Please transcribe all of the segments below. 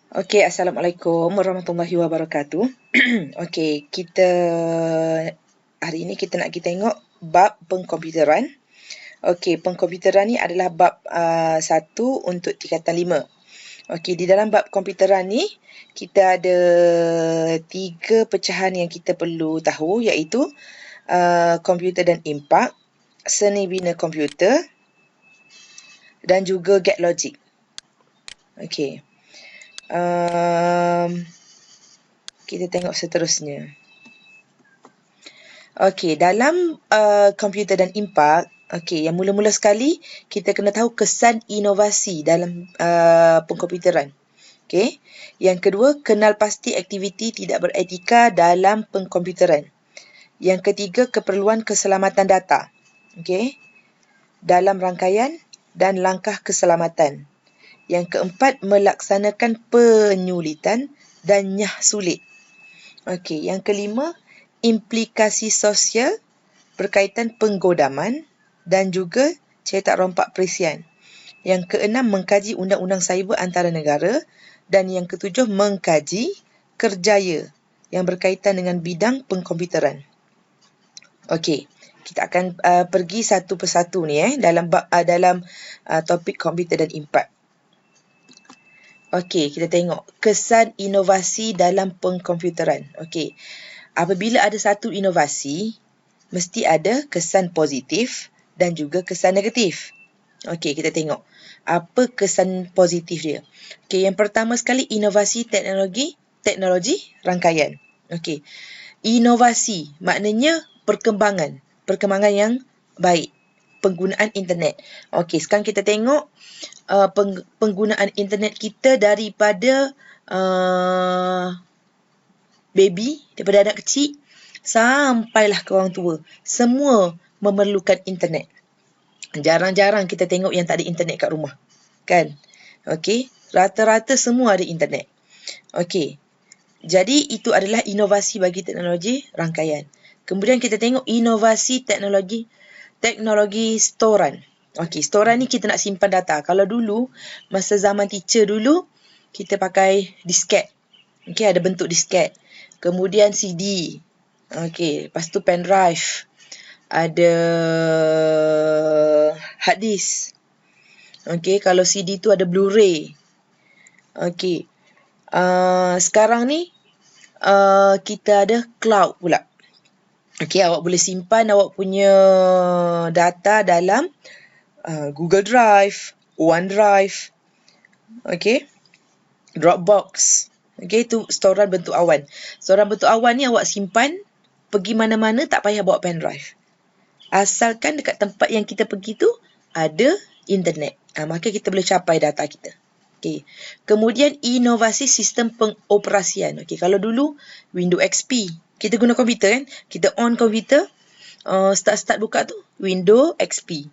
Okey, Assalamualaikum warahmatullahi wabarakatuh. Okey, hari ini kita nak tengok bab pengkomputeran. Okey, pengkomputeran ni adalah bab 1 untuk tingkatan 5. Okey, di dalam bab komputeran ni kita ada 3 pecahan yang kita perlu tahu, iaitu komputer dan impak, seni bina komputer dan juga gate logic. Okey. Kita tengok seterusnya. Okey, dalam komputer dan impak, okey, yang mula-mula sekali kita kena tahu kesan inovasi dalam pengkomputeran. Okey. Yang kedua, kenal pasti aktiviti tidak beretika dalam pengkomputeran. Yang ketiga, keperluan keselamatan data. Okey. Dalam rangkaian dan langkah keselamatan. Yang keempat, melaksanakan penyulitan dan nyah sulit. Okey, yang kelima, implikasi sosial berkaitan penggodaman dan juga cetak rompak perisian. Yang keenam, mengkaji undang-undang cyber antara negara. Dan yang ketujuh, mengkaji kerjaya yang berkaitan dengan bidang pengkomputeran. Okey, kita akan pergi satu persatu ni dalam topik komputer dan impak. Okey, kita tengok kesan inovasi dalam pengkomputeran. Okey, apabila ada satu inovasi, mesti ada kesan positif dan juga kesan negatif. Okey, kita tengok apa kesan positif dia. Okey, yang pertama sekali, inovasi teknologi rangkaian. Okey, inovasi maknanya perkembangan yang baik, penggunaan internet. Okey, sekarang kita tengok penggunaan internet kita daripada baby, daripada anak kecil sampailah ke orang tua. Semua memerlukan internet. Jarang-jarang kita tengok yang tak ada internet kat rumah. Kan? Okey, rata-rata semua ada internet. Okey. Jadi itu adalah inovasi bagi teknologi rangkaian. Kemudian kita tengok inovasi teknologi storan. Okey, storan ni kita nak simpan data. Kalau dulu, masa zaman teacher dulu, kita pakai disket. Okey, ada bentuk disket. Kemudian CD. Okey, lepas tu pen drive. Ada hard disk. Okey, kalau CD tu ada Blu-ray. Okey. Sekarang ni kita ada cloud pula. Okey, awak boleh simpan awak punya data dalam Google Drive, OneDrive, okey, Dropbox. Okey, itu storan bentuk awan. Storan bentuk awan ni awak simpan pergi mana-mana, tak payah bawa pen drive. Asalkan dekat tempat yang kita pergi tu ada internet. Maka kita boleh capai data kita. Okey. Kemudian inovasi sistem pengoperasian. Okey, kalau dulu Windows XP, kita guna komputer kan? Kita on komputer, start buka tu Windows XP.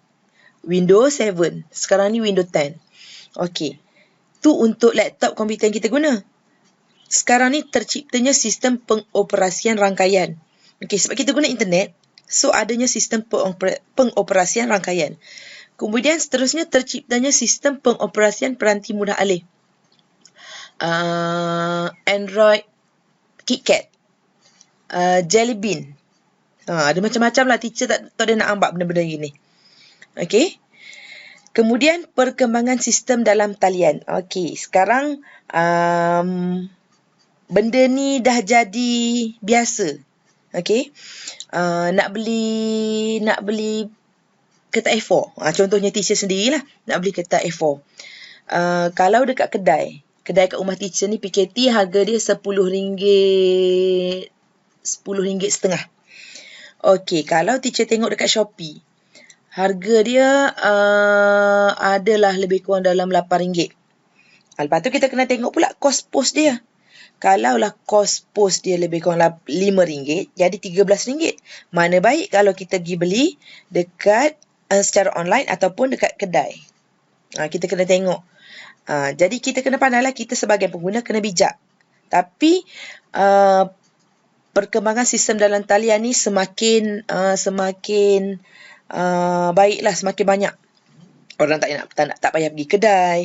Windows 7. Sekarang ni Windows 10. Okey. Tu untuk laptop komputer yang kita guna. Sekarang ni terciptanya sistem pengoperasian rangkaian. Okey, sebab kita guna internet, so adanya sistem pengoperasian rangkaian. Kemudian seterusnya terciptanya sistem pengoperasian peranti mudah alih. Android KitKat. Jelly Bean. Ada macam-macam lah. Teacher tak tahu dia nak ambak benda-benda gini. Okey. Kemudian perkembangan sistem dalam talian. Okey, sekarang benda ni dah jadi biasa. Okey. Nak beli kertas A4. Contohnya teacher sendirilah nak beli kertas A4. Kalau dekat kedai kat rumah teacher ni, PKT harga dia RM10. RM10.50. Okey, kalau teacher tengok dekat Shopee, harga dia adalah lebih kurang dalam RM8. Lepas tu kita kena tengok pula kos pos dia. Kalaulah kos pos dia lebih kurang RM5, jadi RM13. Mana baik kalau kita pergi beli dekat secara online ataupun dekat kedai. Kita kena tengok. Jadi kita kena pandailah, kita sebagai pengguna kena bijak. Tapi perkembangan sistem dalam talian ni semakin baiklah, semakin banyak. Orang tak payah pergi kedai.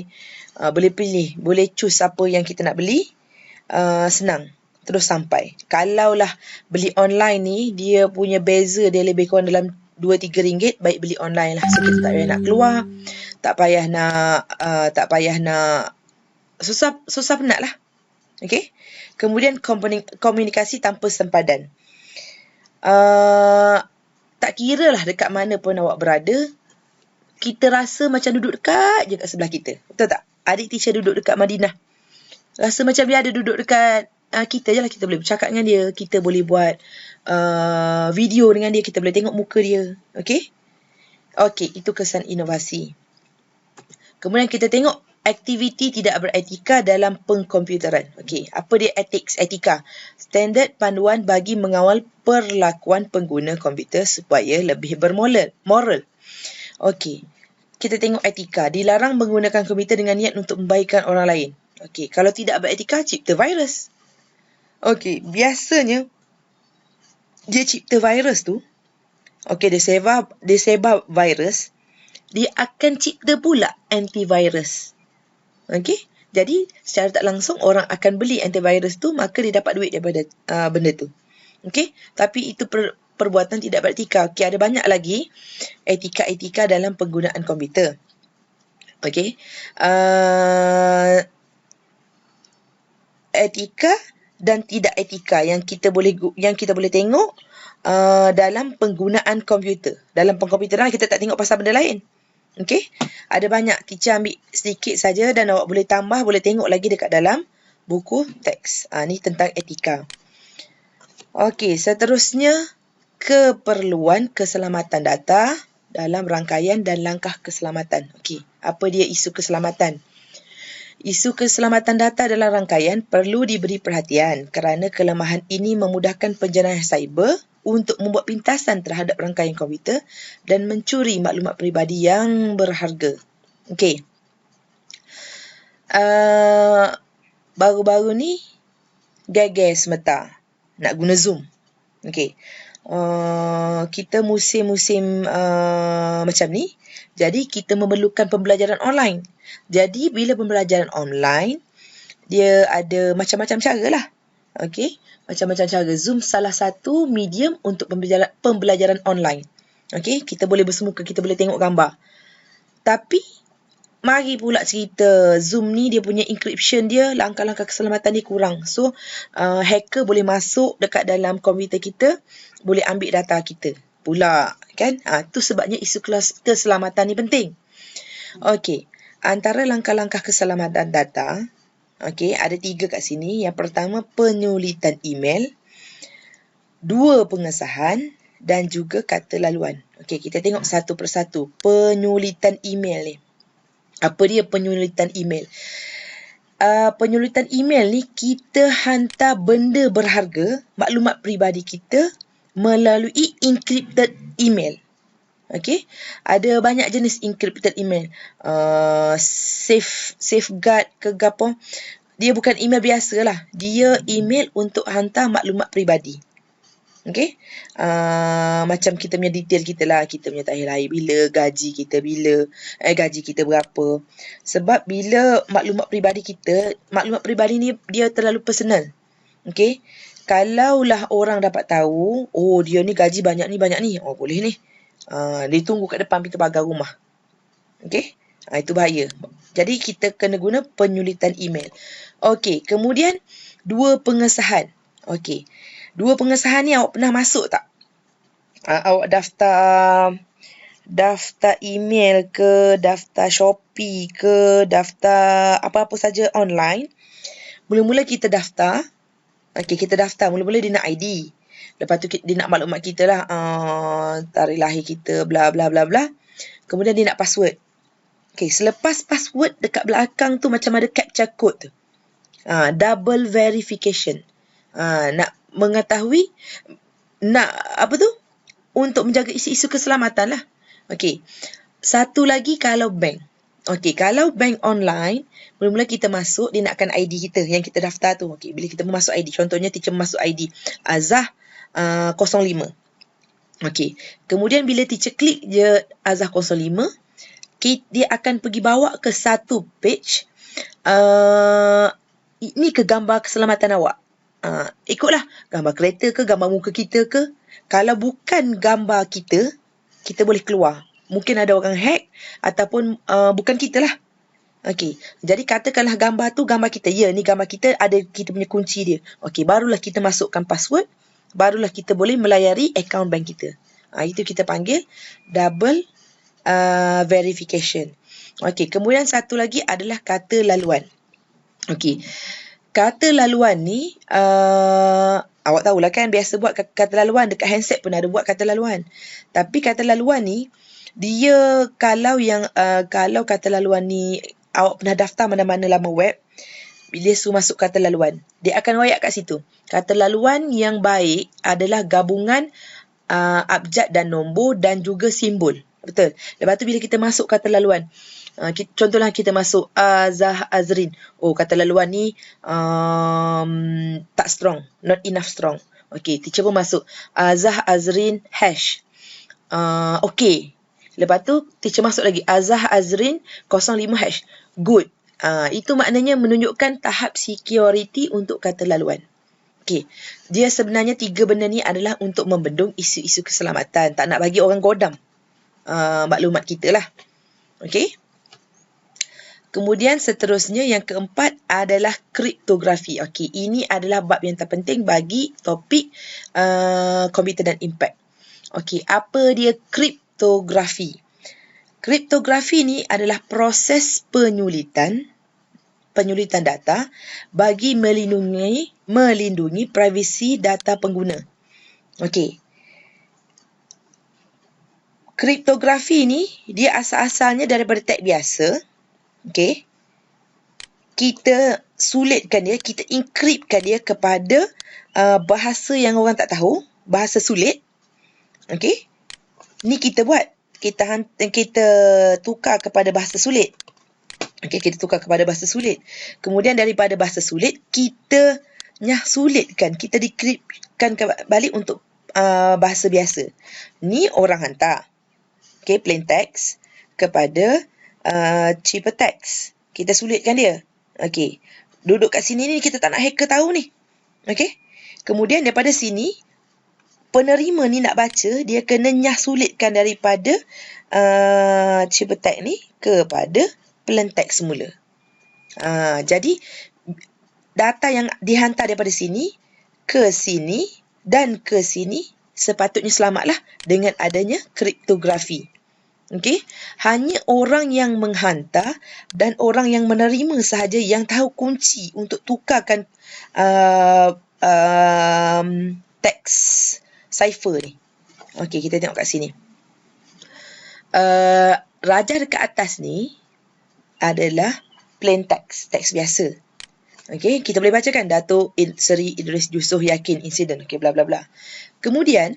Boleh pilih, boleh choose apa yang kita nak beli. Senang. Terus sampai. Kalaulah beli online ni, dia punya beza dia lebih kurang dalam RM2-3, baik beli online lah. So kita tak payah nak keluar, tak payah nak susah penat lah. Okay. Kemudian komunikasi tanpa sempadan. Tak kira lah dekat mana pun awak berada, kita rasa macam duduk dekat je kat sebelah kita. Betul tak? Adik teacher duduk dekat Madinah. Rasa macam dia ada duduk dekat kita je lah. Kita boleh bercakap dengan dia. Kita boleh buat video dengan dia. Kita boleh tengok muka dia. Okay? Okay, itu kesan inovasi. Kemudian kita tengok aktiviti tidak beretika dalam pengkomputeran. Okay, apa dia ethics, etika? Standard panduan bagi mengawal perlakuan pengguna komputer supaya lebih bermoral. Okey, kita tengok etika. Dilarang menggunakan komputer dengan niat untuk membaikkan orang lain. Okey, kalau tidak beretika, cipta virus. Okey, biasanya dia cipta virus tu, okey, dia sebar virus, dia akan cipta pula antivirus. Okey, jadi secara tak langsung orang akan beli antivirus tu, maka dia dapat duit daripada benda tu. Okey, tapi itu perbuatan tidak beretika. Okey, ada banyak lagi etika-etika dalam penggunaan komputer. Okey. Etika dan tidak etika yang kita boleh tengok dalam penggunaan komputer. Dalam pengkomputeran kita tak tengok pasal benda lain. Okey. Ada banyak, teacher ambil sedikit saja dan awak boleh tambah, boleh tengok lagi dekat dalam buku teks. Ni tentang etika. Okey, seterusnya keperluan keselamatan data dalam rangkaian dan langkah keselamatan. Okey, apa dia isu keselamatan? Isu keselamatan data dalam rangkaian perlu diberi perhatian kerana kelemahan ini memudahkan penjenayah cyber untuk membuat pintasan terhadap rangkaian komputer dan mencuri maklumat peribadi yang berharga. Okey. Baru-baru ni geger semata nak guna Zoom. Okey. Kita musim-musim macam ni, jadi kita memerlukan pembelajaran online. Jadi bila pembelajaran online, dia ada macam-macam cara lah. Okey, macam-macam cara. Zoom salah satu medium untuk pembelajaran online. Okey, kita boleh bersemuka, kita boleh tengok gambar. Tapi mari pula cerita Zoom ni, dia punya encryption dia, langkah-langkah keselamatan dia kurang. So, hacker boleh masuk dekat dalam komputer kita, boleh ambil data kita pula, kan? Tu sebabnya isu keselamatan ni penting. Okey, antara langkah-langkah keselamatan data, okey, ada 3 kat sini. Yang pertama, penyulitan email, 2 pengesahan dan juga kata laluan. Okey, kita tengok satu persatu. Penyulitan email ni. Apa dia penyulitan email? Penyulitan email ni, kita hantar benda berharga, maklumat peribadi kita melalui encrypted email. Okey, ada banyak jenis encrypted email. Safeguard ke gapo. Dia bukan email biasa lah. Dia email untuk hantar maklumat peribadi. Okey, macam kita punya detail kita lah, kita punya tarikh lahir bila, gaji kita bila, gaji kita berapa. Sebab bila maklumat peribadi ni dia terlalu personal. Okey, kalaulah orang dapat tahu, oh dia ni gaji banyak ni, oh boleh ni. Dia tunggu kat depan pintu pagar rumah. Okey, itu bahaya. Jadi kita kena guna penyulitan email. Okey, kemudian 2 pengesahan. Okey. 2 pengesahan ni awak pernah masuk tak? Awak daftar email ke, daftar Shopee ke, daftar apa-apa saja online. Mula-mula kita daftar. Okey, kita daftar. Mula-mula dia nak ID. Lepas tu dia nak maklumat kita lah. Tarikh lahir kita, bla bla bla bla. Kemudian dia nak password. Okey, selepas password, dekat belakang tu macam ada captcha code tu. Double verification. Nak mengetahui, untuk menjaga isu-isu keselamatan lah. Okey. Satu lagi kalau bank. Okey, kalau bank online, mula-mula kita masuk, dia nakkan ID kita yang kita daftar tu. Okey, bila kita memasuk ID, contohnya teacher memasuk ID Azah 05. Okey, kemudian bila teacher klik je Azah 05, dia akan pergi bawa ke satu page. Ini ke gambar keselamatan awak. Ikutlah gambar kereta ke, gambar muka kita ke. Kalau bukan gambar kita, kita boleh keluar. Mungkin ada orang hack ataupun bukan kita lah. Okey, jadi katakanlah gambar tu gambar kita. Ya, ni gambar kita, ada kita punya kunci dia. Okey, barulah kita masukkan password, barulah kita boleh melayari akaun bank kita. Itu kita panggil double verification. Okey, kemudian satu lagi adalah kata laluan. Okey, kata laluan ni awak tahulah kan, biasa buat kata laluan dekat handset pun ada buat kata laluan. Tapi kata laluan ni dia kalau kata laluan ni awak pernah daftar mana-mana laman web, bila suruh masuk kata laluan, dia akan royak kat situ. Kata laluan yang baik adalah gabungan abjad dan nombor dan juga simbol. Betul. Lepas tu bila kita masuk kata laluan, contohlah kita masuk Azah Azrin. Oh, kata laluan ni tak strong, not enough strong. Okey, teacher pun masuk Azah Azrin hash. Okey. Lepas tu teacher masuk lagi Azah Azrin 05 hash. Good. Itu maknanya menunjukkan tahap security untuk kata laluan. Okey. Dia sebenarnya 3 benda ni adalah untuk membendung isu-isu keselamatan. Tak nak bagi orang godam maklumat kita lah. Okey. Kemudian seterusnya yang keempat adalah kriptografi. Okey, ini adalah bab yang terpenting bagi topik komputer dan impact. Okey, apa dia kriptografi? Kriptografi ni adalah proses penyulitan data bagi melindungi privasi data pengguna. Okey. Kriptografi ni dia asal-asalnya daripada teks biasa. Okey. Kita sulitkan dia, kita encryptkan dia kepada bahasa yang orang tak tahu, bahasa sulit. Okey. Ni kita buat. Kita tukar kepada bahasa sulit. Okey, kita tukar kepada bahasa sulit. Kemudian daripada bahasa sulit, kita sulitkan, kita decryptkan balik untuk bahasa biasa. Ni orang hantar. Okey, plain text kepada ciphertext. Kita sulitkan dia. Okey. Duduk kat sini ni kita tak nak hacker tahu ni. Okey. Kemudian daripada sini penerima ni nak baca, dia kena sulitkan daripada ciphertext ni kepada plain text semula. Jadi data yang dihantar daripada sini ke sini dan ke sini sepatutnya selamatlah dengan adanya kriptografi. Okey, hanya orang yang menghantar dan orang yang menerima sahaja yang tahu kunci untuk tukarkan teks cipher ni. Okey, kita tengok kat sini. Raja dekat atas ni adalah plain text, teks biasa. Okey, kita boleh bacakan Datuk Seri Idris Yusof yakin insiden, okey, bla bla bla. Kemudian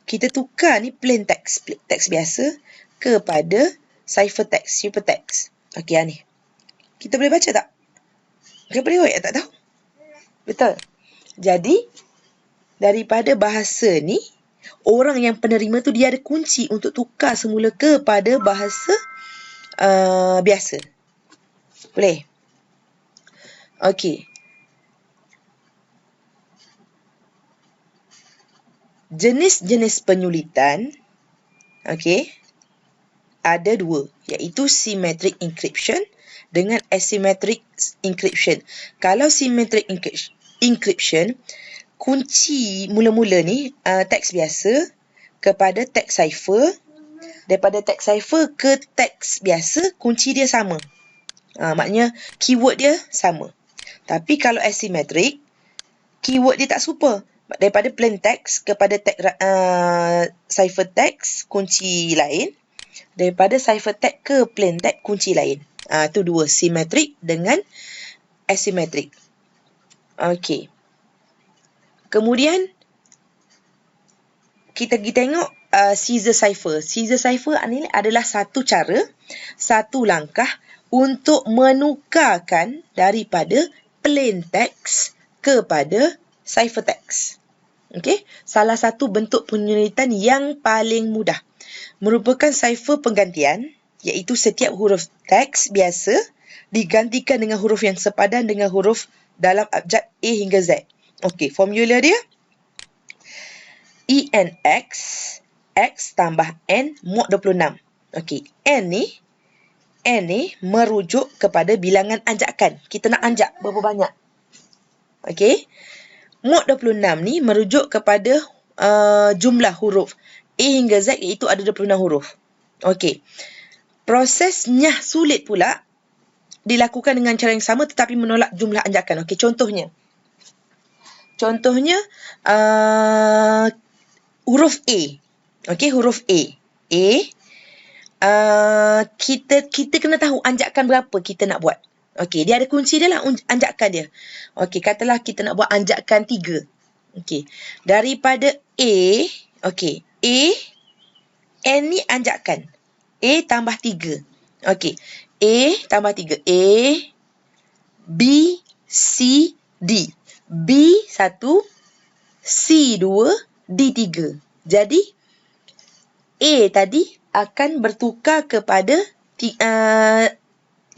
kita tukar ni plain text, teks biasa kepada ciphertext. Okey, ni. Kita boleh baca tak? Okey, boleh buat tak tahu? Betul. Jadi daripada bahasa ni, orang yang penerima tu dia ada kunci untuk tukar semula kepada bahasa biasa. Boleh? Okey. Jenis-jenis penyulitan, okey, ada 2, iaitu symmetric encryption dengan asymmetric encryption. Kalau symmetric encryption, kunci mula-mula ni teks biasa kepada teks cipher, daripada teks cipher ke teks biasa, kunci dia sama. Maknanya keyword dia sama. Tapi kalau asymmetric, keyword dia tak serupa. Daripada plain text kepada ciphertext, kunci lain. Daripada ciphertext ke plain text, kunci lain. Itu 2, symmetric dengan asymmetric. Okey. Kemudian kita pergi tengok Caesar cipher. Caesar cipher ini adalah satu cara, satu langkah untuk menukarkan daripada plain text kepada ciphertext. Okey, salah satu bentuk penyulitan yang paling mudah. Merupakan cipher penggantian. iaitu setiap huruf teks biasa digantikan dengan huruf yang sepadan dengan huruf dalam abjad A hingga Z. Okey, formula dia ENX, X tambah N mod 26. Okey, N ni merujuk kepada bilangan anjakan. Kita nak anjak berapa banyak. Okey, mod 26 ni merujuk kepada jumlah huruf A hingga Z iaitu ada 26 huruf. Okey, proses nyah sulit pula dilakukan dengan cara yang sama tetapi menolak jumlah anjakan. Okey, contohnya huruf A. Okey, huruf A. Kita kena tahu anjakan berapa kita nak buat. Okey, dia ada kunci dia lah anjakan dia. Okey, katalah kita nak buat anjakan 3. Okey, daripada A, okey, N ni anjakan. A tambah 3. Okey, A tambah 3. A, B, C, D. B 1, C 2, D 3. Jadi, A tadi akan bertukar kepada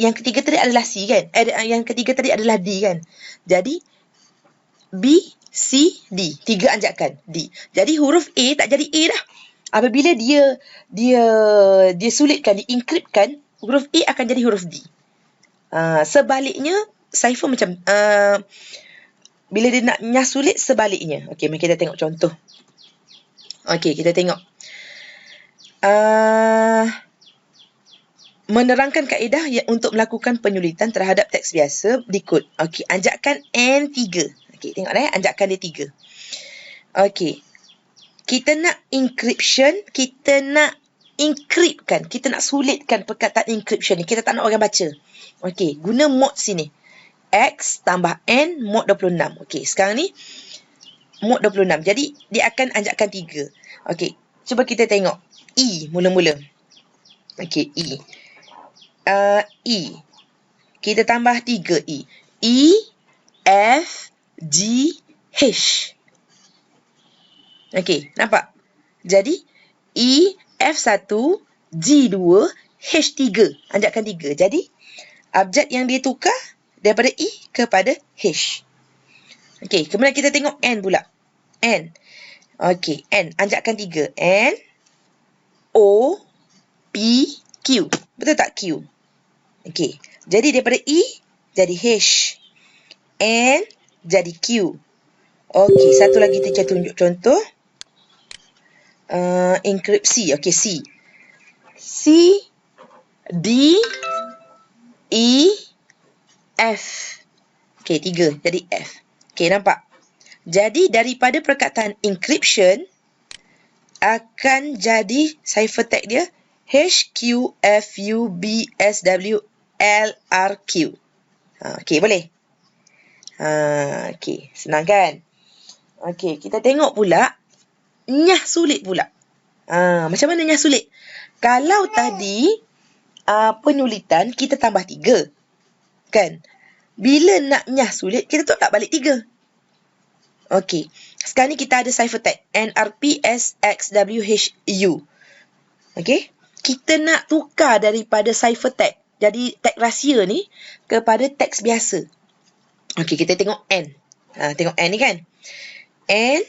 yang ketiga tadi adalah C kan? Yang ketiga tadi adalah D kan? Jadi, B, C, D. 3 anjakan D. Jadi, huruf A tak jadi A dah. Apabila dia sulitkan, dienkriptkan, huruf A akan jadi huruf D. Sebaliknya, cipher macam bila dia nak nyah sulit sebaliknya. Okey, mari kita tengok contoh. Okey, kita tengok. Menerangkan kaedah untuk melakukan penyulitan terhadap teks biasa berikut. Okey, anjakan N3. Okey, tengok anjakan dia 3. Okey. Kita nak encryption, kita nak encryptkan, kita nak sulitkan perkataan encryption ni. Kita tak nak orang baca. Okey, guna mod sini. X tambah N mod 26. Okey, sekarang ni mod 26. Jadi, dia akan anjakan 3. Okey, cuba kita tengok. E mula-mula. Okey, E. Kita tambah 3 E. E, F, G, H. Okey, nampak? Jadi, E, F1, G2, H3. Anjakan 3. Jadi, abjad yang dia tukar daripada E kepada H. Okey, kemudian kita tengok N pula. N. Okey, N. Anjakan 3. N, O, P, Q. Betul tak Q? Okey, jadi daripada E jadi H. N jadi Q. Okey, satu lagi teacher tunjuk contoh. Enkripsi. Okey, C. C, D, E, F. Okey, 3 jadi F. Okey, nampak? Jadi, daripada perkataan encryption akan jadi ciphertext dia H, Q, F, U, B, S, W, L, R, Q. Okey, boleh? Okey, senang kan? Okey, kita tengok pula nyah sulit pula. Macam mana nyah sulit? Kalau tadi penyulitan kita tambah 3. Kan? Bila nak nyah sulit, kita tak balik 3. Okey. Sekarang ni kita ada ciphertext NRPSXWHU. Okey. Kita nak tukar daripada ciphertext, jadi teks rahsia ni kepada teks biasa. Okey, kita tengok N. Tengok N ni kan? N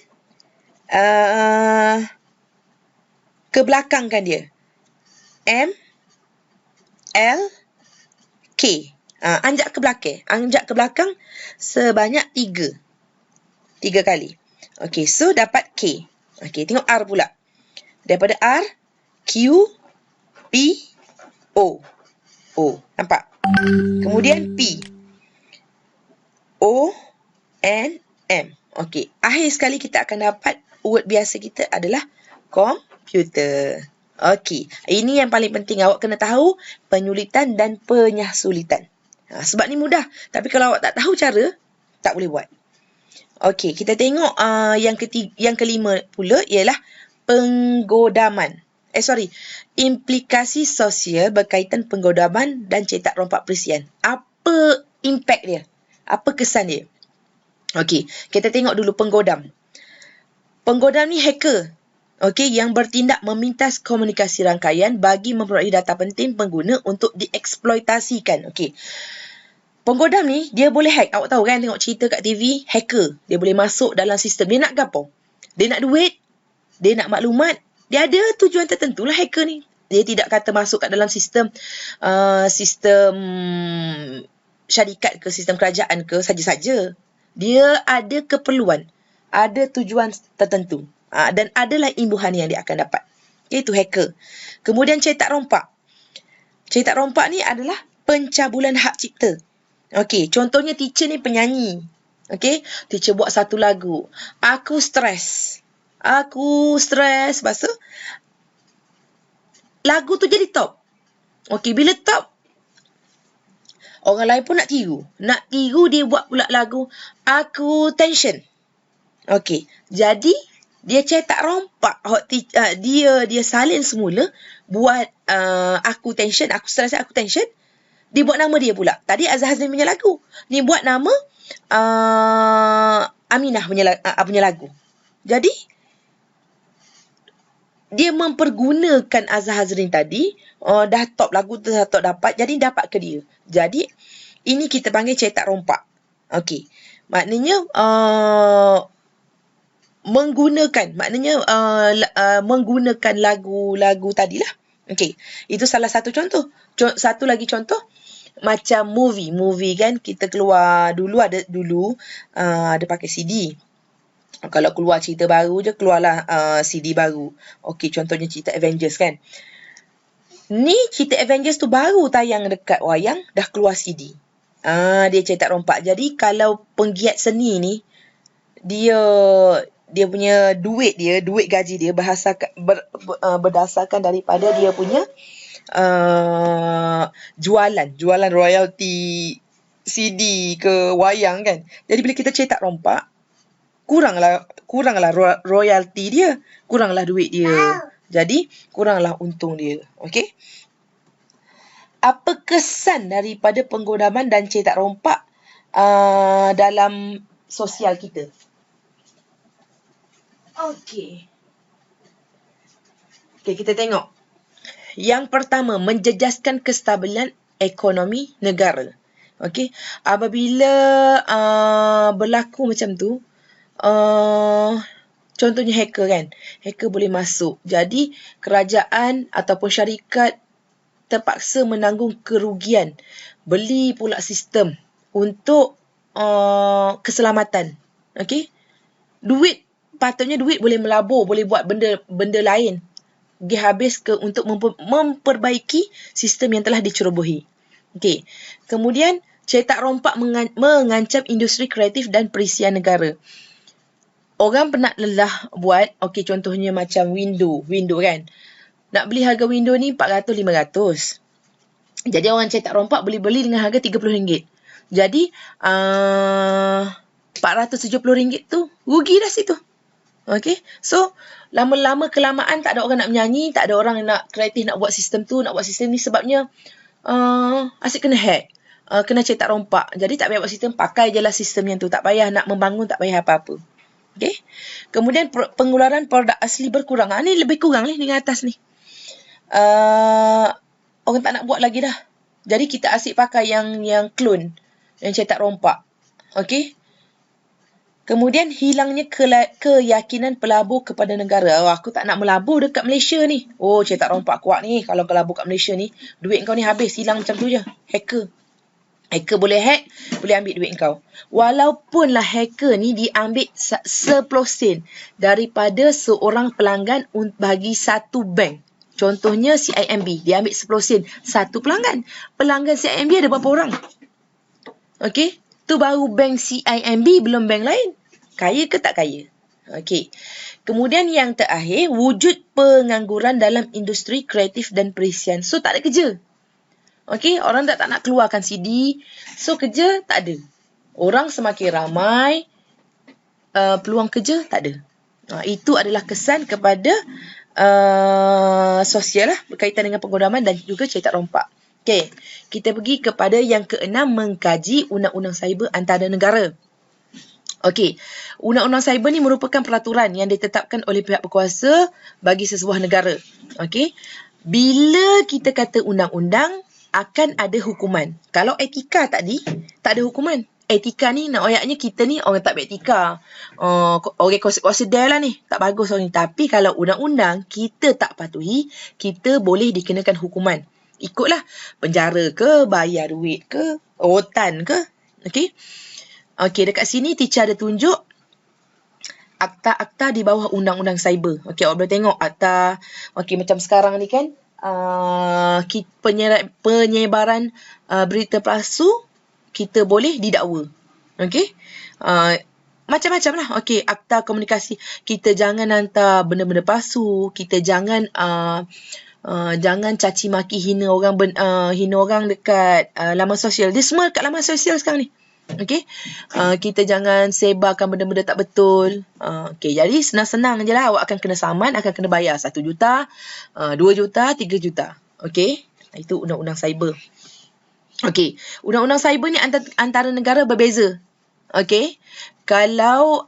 ke belakang kan dia. M, L, K. Anjak ke belakang. Anjak ke belakang sebanyak 3. 3 kali. Okey, so dapat K. Okey, tengok R pula. Daripada R, Q, P, O. O, nampak? Kemudian P. O, N, M. Okey, akhir sekali kita akan dapat word biasa kita adalah komputer. Okey, ini yang paling penting. Awak kena tahu penyulitan dan penyahsulitan. Sebab ni mudah. Tapi kalau awak tak tahu cara, tak boleh buat. Okey, kita tengok yang kelima pula ialah penggodaman. Implikasi sosial berkaitan penggodaman dan cetak rompak perisian. Apa impact dia? Apa kesan dia? Okey, kita tengok dulu penggodam. Penggodam ni hacker. Okey, yang bertindak memintas komunikasi rangkaian bagi memperoleh data penting pengguna untuk dieksploitasikan. Okey. Penggodam ni, dia boleh hack. Awak tahu kan, tengok cerita kat TV, hacker. Dia boleh masuk dalam sistem. Dia nak gapo? Dia nak duit, dia nak maklumat, dia ada tujuan tertentu lah hacker ni. Dia tidak kata masuk kat dalam sistem sistem syarikat ke, sistem kerajaan ke, saja-saja. Dia ada keperluan, ada tujuan tertentu. Dan adalah imbuhan yang dia akan dapat. Itu hacker. Kemudian cetak rompak. Cetak rompak ni adalah pencabulan hak cipta. Okey, contohnya teacher ni penyanyi. Okey, teacher buat satu lagu. Aku stres. Lepas tu, lagu tu jadi top. Okey, bila top, orang lain pun nak tiru. Nak tiru, dia buat pula lagu Aku Tension. Okey, jadi dia cetak rompak. Dia salin semula buat Aku Tension, Aku Stres, Aku Tension. Dia buat nama dia pula. Tadi Azhar Hazrin punya lagu. Ni buat nama Aminah punya lagu. Jadi, dia mempergunakan Azhar Hazrin tadi, dah top, lagu tu dah top dapat, jadi dapat ke dia. Jadi, ini kita panggil cetak rompak. Okey. Maknanya, menggunakan lagu-lagu tadilah. Okey. Itu salah satu contoh. Satu lagi contoh, macam movie kan, kita keluar dulu ada pakai CD. Kalau keluar cerita baru je, keluarlah CD baru. Okey, contohnya cerita Avengers kan. Ni cerita Avengers tu baru tayang dekat wayang, dah keluar CD. Dia cetak rompak. Jadi kalau penggiat seni ni, dia punya duit gaji dia berdasarkan daripada dia punya jualan royalty CD ke wayang kan. Jadi bila kita cetak rompak, kuranglah royalty dia, kuranglah duit dia. Jadi kuranglah untung dia. Okey. Apa kesan daripada penggodaman dan cetak rompak dalam sosial kita? Okey, kita tengok. Yang pertama, menjejaskan kestabilan ekonomi negara. Okey, apabila berlaku macam tu, contohnya hacker kan. Hacker boleh masuk. Jadi, kerajaan ataupun syarikat terpaksa menanggung kerugian. Beli pula sistem untuk keselamatan. Okey, patutnya duit boleh melabur, boleh buat benda lain. Pergi habis untuk memperbaiki sistem yang telah dicerobohi. Okey. Kemudian, cetak rompak mengancam industri kreatif dan perisian negara. Orang penat lelah buat, okey, contohnya macam window kan. Nak beli harga window ni 400-500. Jadi orang cetak rompak boleh beli dengan harga RM30. Jadi RM470 tu rugi dah situ. Okey. So, lama-lama kelamaan tak ada orang nak menyanyi, tak ada orang nak kreatif nak buat sistem tu, nak buat sistem ni sebabnya asyik kena hack. Kena cetak rompak. Jadi tak payah buat sistem, pakai je lah sistem yang tu. Tak payah nak membangun, tak payah apa-apa. Okey. Kemudian pengeluaran produk asli berkurang. Ni lebih kurang ni dengan atas ni. Orang tak nak buat lagi dah. Jadi kita asyik pakai yang clone, yang cetak rompak. Okey. Kemudian hilangnya keyakinan pelabur kepada negara. Aku tak nak melabur dekat Malaysia ni. Cetak rompak kuat ni. Kalau kelabur kat Malaysia ni, duit kau ni habis, hilang macam tu je. Hacker boleh hack, boleh ambil duit kau. Walaupunlah hacker ni diambil 10 sen daripada seorang pelanggan bagi satu bank. Contohnya CIMB, dia ambil 10 sen satu pelanggan. Pelanggan CIMB ada berapa orang? Okey, tu baru bank CIMB, belum bank lain. Kaya ke tak kaya? Okey. Kemudian yang terakhir, wujud pengangguran dalam industri kreatif dan perisian. So, tak ada kerja. Okey, orang tak nak keluarkan CD. So, kerja tak ada. Orang semakin ramai, peluang kerja tak ada. Itu adalah kesan kepada sosial lah, berkaitan dengan penggodaman dan juga cetak rompak. Okey, kita pergi kepada yang keenam, mengkaji undang-undang cyber antara negara. Okey, undang-undang cyber ni merupakan peraturan yang ditetapkan oleh pihak berkuasa bagi sesebuah negara. Okey. Bila kita kata undang-undang, akan ada hukuman. Kalau etika tadi, tak ada hukuman. Etika ni nak ayatnya kita ni orang tak beretika. Orang consider lah ni, tak bagus orang ni. Tapi kalau undang-undang kita tak patuhi, kita boleh dikenakan hukuman. Ikutlah penjara ke, bayar duit ke, rotan ke. Okey. Okey, dekat sini teacher ada tunjuk akta-akta di bawah undang-undang cyber. Okey, awak boleh tengok akta. Okey, macam sekarang ni kan, penyebaran berita palsu, kita boleh didakwa. Okey. Macam-macam lah. Okey, akta komunikasi. Kita jangan hantar benda-benda palsu. Kita jangan jangan caci maki hina orang dekat laman sosial. Dia semua dekat laman sosial sekarang ni. Okey. Kita jangan sebarkan benda-benda tak betul. Okey, jadi senang-senang je lah. Awak akan kena saman, akan kena bayar 1 juta, 2 juta, 3 juta. Okey. Itu undang-undang cyber. Okey. Undang-undang cyber ni antara negara berbeza. Okey. Kalau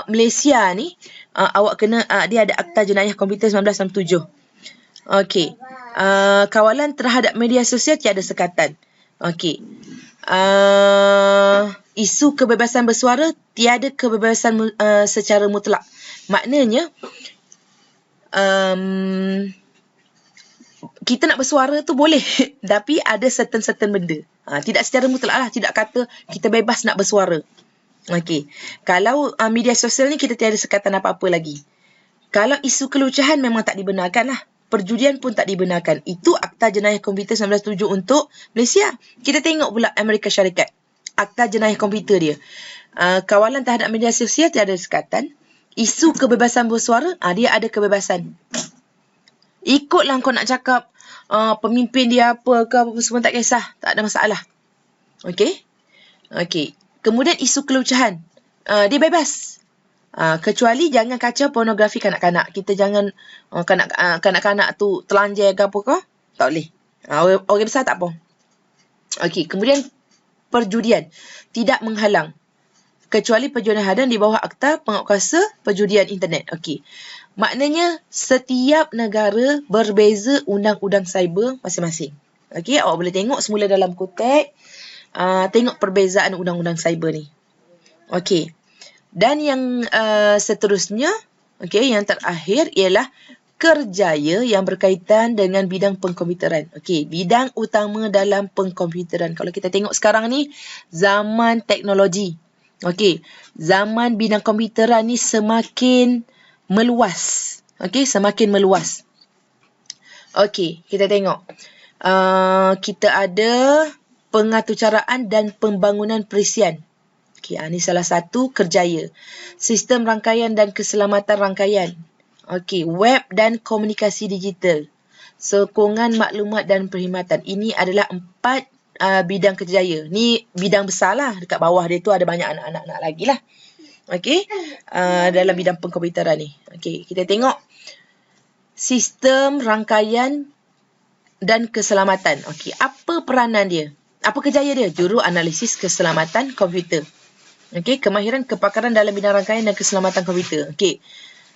Malaysia ni, awak kena, dia ada Akta Jenayah Komputer 1967. Okey. Kawalan terhadap media sosial tiada sekatan. Okey. Isu kebebasan bersuara, tiada kebebasan secara mutlak. Maknanya, kita nak bersuara tu boleh, tapi ada certain benda. Tidak secara mutlak lah, tidak kata kita bebas nak bersuara. Okey. Kalau media sosial ni kita tiada sekatan apa-apa lagi. Kalau isu kelucahan memang tak dibenarkan lah. Perjudian pun tak dibenarkan. Itu Akta Jenayah Komputer 1907 untuk Malaysia. Kita tengok pula Amerika Syarikat. Akta Jenayah Komputer dia. Kawalan terhadap media sosial tiada sekatan. Isu kebebasan bersuara, dia ada kebebasan. Ikutlah kau nak cakap pemimpin dia apa ke apa semua, tak kisah. Tak ada masalah. Okey? Okey. Kemudian isu kelucahan. Dia bebas. Kecuali jangan kacau pornografi kanak-kanak. Kita jangan kanak-kanak tu telanjang ke apa ke. Tak boleh. Orang besar tak apa. Okey, kemudian perjudian. Tidak menghalang. Kecuali perjudian hadan di bawah Akta Penguatkuasa Perjudian Internet. Okey. Maknanya setiap negara berbeza undang-undang cyber masing-masing. Okey, awak boleh tengok semula dalam kotak. Tengok perbezaan undang-undang cyber ni. Okey. Dan yang seterusnya, okey, yang terakhir ialah kerjaya yang berkaitan dengan bidang pengkomputeran. Okey, bidang utama dalam pengkomputeran. Kalau kita tengok sekarang ni, zaman teknologi. Okey, zaman bidang komputeran ni semakin meluas. Okey, semakin meluas. Okey, kita tengok. Kita ada pengaturcaraan dan pembangunan perisian. Okey, ini salah satu kerjaya. Sistem rangkaian dan keselamatan rangkaian. Okey, web dan komunikasi digital. Sokongan maklumat dan perkhidmatan. Ini adalah 4 bidang kerjaya. Ni bidang besar lah. Dekat bawah dia tu ada banyak anak-anak lagi lah. Okey, dalam bidang pengkomputeran ni. Okey, kita tengok sistem rangkaian dan keselamatan. Okey, apa peranan dia? Apa kerjaya dia? Juru analisis keselamatan komputer. Okey, kemahiran kepakaran dalam bidang rangkaian dan keselamatan komputer. Okey.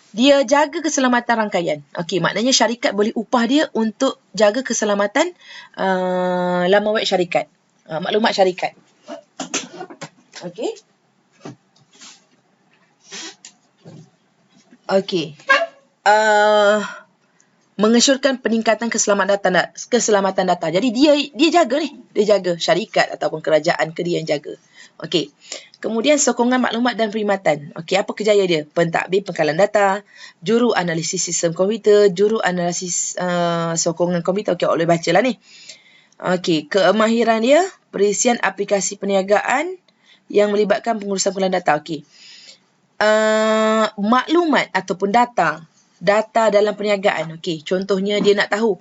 Dia jaga keselamatan rangkaian. Okey, maknanya syarikat boleh upah dia untuk jaga keselamatan laman web syarikat. Maklumat syarikat. Okey. Okey. Mengesyorkan peningkatan keselamatan data. Jadi dia jaga ni. Dia jaga syarikat ataupun kerajaan ke dia yang jaga. Okey. Kemudian sokongan maklumat dan perkhidmatan. Okey, apa kerjaya dia? Pentadbir pengkalan data, juru analisis sistem komputer, juru analisis sokongan komputer. Okey, awak boleh bacalah ni. Okey, kemahiran dia perisian aplikasi perniagaan yang melibatkan pengurusan pengkalan data. Okey. Maklumat ataupun data dalam perniagaan. Okey, contohnya dia nak tahu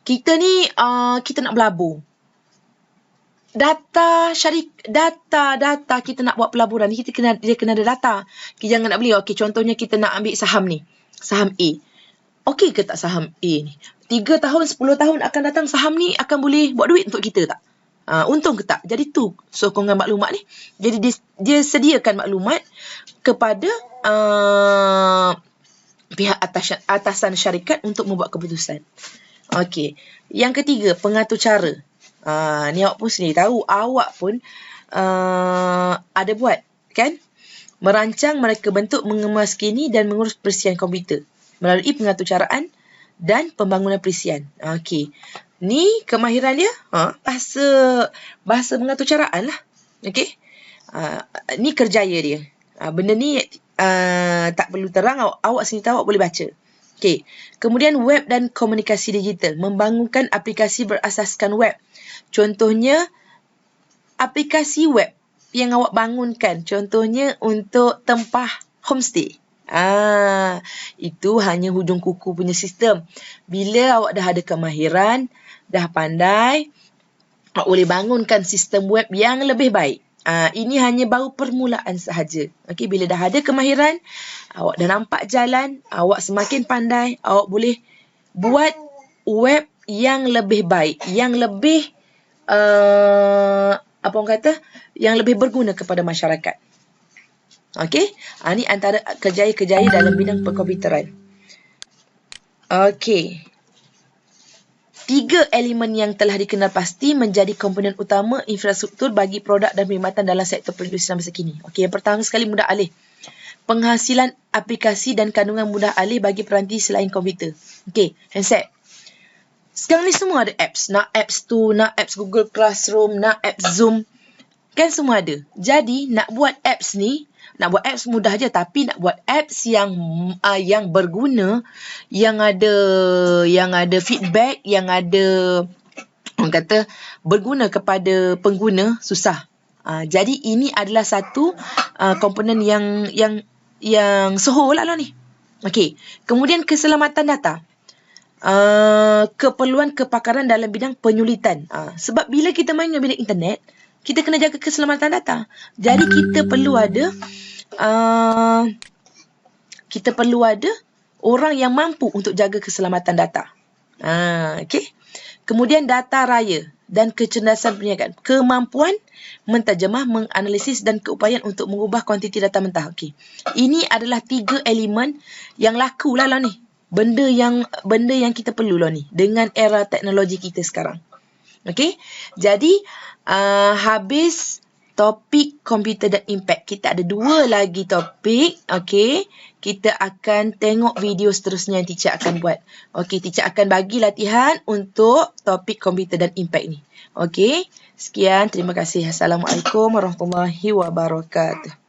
kita ni kita nak berlabur. Data kita nak buat pelaburan ni, dia kena ada data. Kita jangan nak beli. Okey, contohnya kita nak ambil saham ni. Saham A. Okey ke tak saham A ni? 3 tahun, 10 tahun akan datang saham ni akan boleh buat duit untuk kita tak? Untung ke tak? Jadi tu sokongan maklumat ni. Jadi dia sediakan maklumat kepada pihak atasan syarikat untuk membuat keputusan. Okey. Yang ketiga, pengatur cara. Ni awak pun sendiri tahu. Awak pun ada buat, kan? Merancang, mereka bentuk, mengemas kini dan mengurus perisian komputer melalui pengaturcaraan dan pembangunan perisian. Okey. Ni kemahiran dia, bahasa pengaturcaraan lah. Okey. Ni kerjaya dia. Benda ni tak perlu terang, awak sendiri tahu, awak boleh baca. Okey. Kemudian web dan komunikasi digital, membangunkan aplikasi berasaskan web. Contohnya aplikasi web yang awak bangunkan, contohnya untuk tempah homestay. Itu hanya hujung kuku punya sistem. Bila awak dah ada kemahiran, dah pandai, awak boleh bangunkan sistem web yang lebih baik. Ini hanya baru permulaan sahaja. Okey, bila dah ada kemahiran, awak dah nampak jalan, awak semakin pandai, awak boleh buat web yang lebih baik, yang lebih yang lebih berguna kepada masyarakat. Okey, ni antara kerjaya-kerjaya dalam bidang perkomputeran. Okey. 3 elemen yang telah dikenal pasti menjadi komponen utama infrastruktur bagi produk dan perkhidmatan dalam sektor perindustrian masa kini. Okey, yang pertama sekali mudah alih. Penghasilan aplikasi dan kandungan mudah alih bagi peranti selain komputer. Okey, handset. Sekarang ni semua ada apps. Nak apps tu, nak apps Google Classroom, nak apps Zoom. Kan semua ada. Jadi, nak buat apps ni, nak buat apps mudah je. Tapi nak buat apps yang berguna, yang ada feedback, yang ada, orang kata, berguna kepada pengguna, susah. Jadi, ini adalah satu komponen yang sohor lah ni. Okey. Kemudian, keselamatan data. Keperluan kepakaran dalam bidang penyulitan. Sebab bila kita main dengan bidang internet, kita kena jaga keselamatan data. Jadi kita perlu ada orang yang mampu untuk jaga keselamatan data. Okey. Kemudian data raya dan kecerdasan perniagaan. Kemampuan menterjemah, menganalisis dan keupayaan untuk mengubah kuantiti data mentah. Okey. Ini adalah 3 elemen yang laku lah ni. Benda yang kita perlu lah ni dengan era teknologi kita sekarang. Okey. Jadi habis topik komputer dan impact. Kita ada 2 lagi topik. Okey. Kita akan tengok video seterusnya yang teacher akan buat. Okey, teacher akan bagi latihan untuk topik komputer dan impact ni. Okey. Sekian, terima kasih. Assalamualaikum warahmatullahi wabarakatuh.